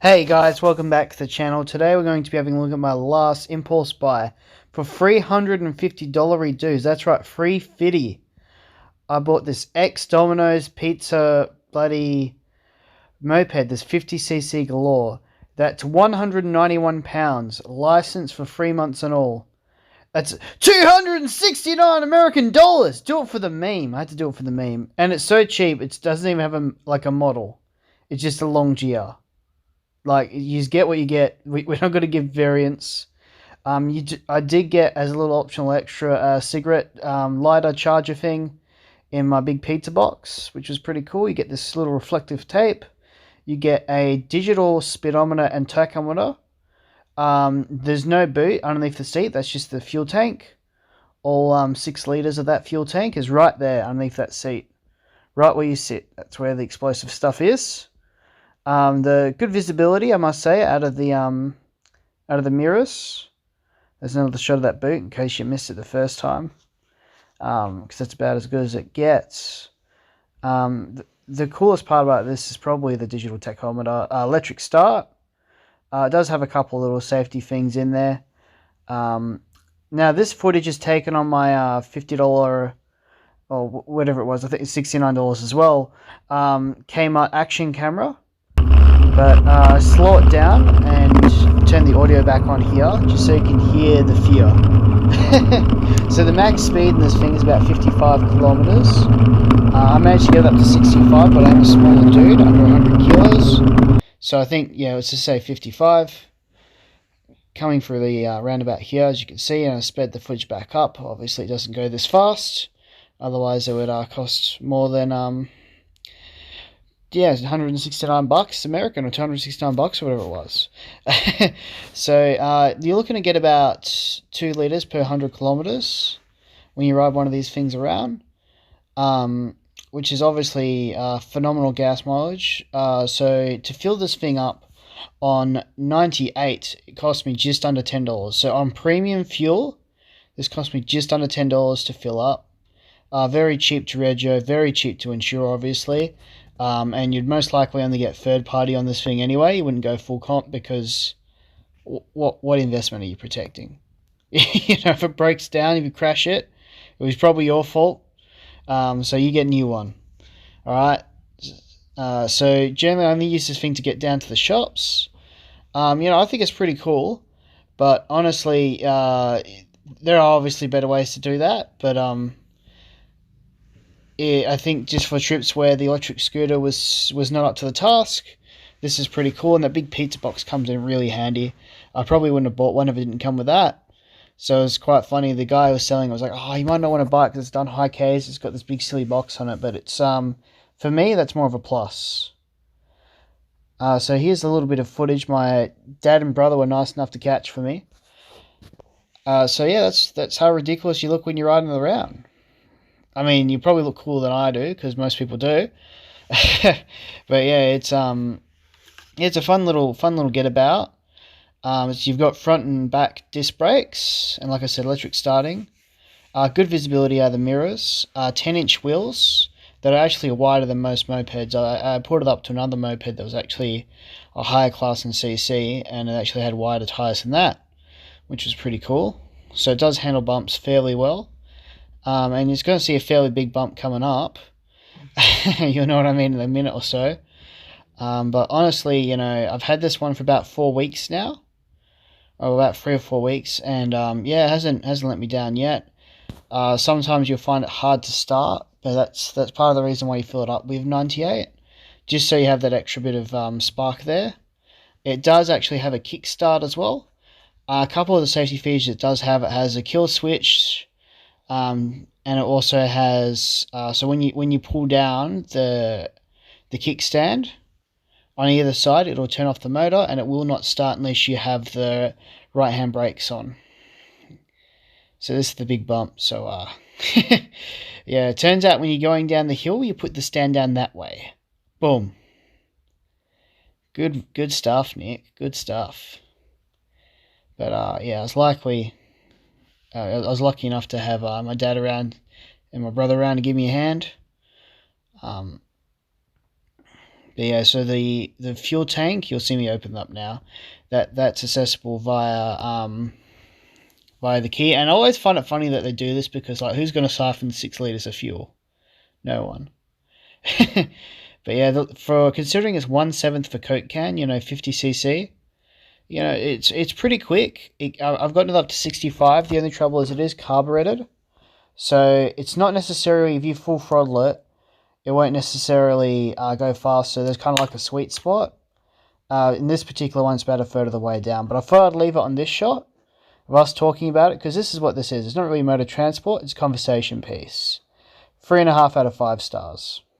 Hey guys, welcome back to the channel. Today we're going to be having a look at my last impulse buy for $350 redos. That's right, 350. I bought this ex-Domino's pizza bloody moped, this 50cc galore. That's £191, licensed for 3 months and all. That's 269 American dollars. Do it for the meme. I had to do it for the meme. And it's so cheap, it doesn't even have a model. It's just a Longjia. Like, you just get what you get. We're not going to give variants. I did get, as a little optional extra, a cigarette lighter charger thing in my big pizza box, which was pretty cool. You get this little reflective tape. You get a digital speedometer and tachometer. There's no boot underneath the seat. That's just the fuel tank. All 6 litres of that fuel tank is right there underneath that seat. Right where you sit. That's where the explosive stuff is. The good visibility, I must say, out of the mirrors. There's another shot of that boot in case you missed it the first time, because that's about as good as it gets. The coolest part about this is probably the digital tachometer. Electric start. It does have a couple little safety things in there. Now this footage is taken on my $50 or whatever it was. I think it's $69 as well. Kmart action camera. But slow it down and turn the audio back on here, just so you can hear the fear. So the max speed in this thing is about 55 kilometers. I managed to get it up to 65, but I'm a smaller dude, under 100 kilos. So I think, yeah, let's just say 55. Coming through the roundabout here, as you can see, and I sped the footage back up. Obviously it doesn't go this fast, otherwise it would cost more than... yeah, it's $169 American, or $269, or whatever it was. So you're looking to get about 2 litres per 100 kilometres when you ride one of these things around, which is obviously phenomenal gas mileage. So to fill this thing up on 98, it cost me just under $10. So on premium fuel, this cost me just under $10 to fill up. Very cheap to rego, very cheap to insure, obviously. And you'd most likely only get third party on this thing anyway. You wouldn't go full comp because what investment are you protecting? If it breaks down, if you crash it, it was probably your fault. So you get a new one. All right. So generally, I only use this thing to get down to the shops. I think it's pretty cool, but honestly, there are obviously better ways to do that. But I think just for trips where the electric scooter was not up to the task, this is pretty cool, and that big pizza box comes in really handy. I probably wouldn't have bought one if it didn't come with that. So it's quite funny. The guy who was selling it was like, "Oh, you might not want to buy it because it's done high Ks. It's got this big silly box on it." But it's for me, that's more of a plus. So here's a little bit of footage my dad and brother were nice enough to catch for me. So yeah, that's how ridiculous you look when you're riding around. I mean, you probably look cooler than I do, because most people do. But yeah, it's a fun little get about. So you've got front and back disc brakes, and like I said, electric starting. Good visibility out of the mirrors. 10-inch wheels that are actually wider than most mopeds. I put it up to another moped that was actually a higher class in CC, and it actually had wider tires than that, which was pretty cool. So it does handle bumps fairly well. And you're going to see a fairly big bump coming up. You'll know what I mean in a minute or so. But honestly, I've had this one for about 4 weeks now. Or about 3 or 4 weeks. And yeah, it hasn't let me down yet. Sometimes you'll find it hard to start. But that's part of the reason why you fill it up with 98. Just so you have that extra bit of spark there. It does actually have a kickstart as well. A couple of the safety features it does have. It has a kill switch. And it also has so when you pull down the kickstand on either side, it'll turn off the motor, and it will not start unless you have the right hand brakes on. So this is the big bump. So yeah, it turns out when you're going down the hill, you put the stand down that way. Boom. Good stuff, Nick. Good stuff. But yeah, I was lucky enough to have my dad around and my brother around to give me a hand. But yeah, so the fuel tank, you'll see me open up now. That's accessible via the key. And I always find it funny that they do this because, like, who's going to siphon 6 liters of fuel? No one. But yeah, for considering it's 1/7 for Coke can, 50cc, it's pretty quick. I've gotten it up to 65. The only trouble is it is carbureted, so it's not necessarily, if you full throttle it, it won't necessarily go fast. So there's kind of like a sweet spot. In this particular one, it's about a third of the way down. But I thought I'd leave it on this shot of us talking about it, because this is what this is. It's not really motor transport, it's conversation piece. 3.5 out of 5 stars.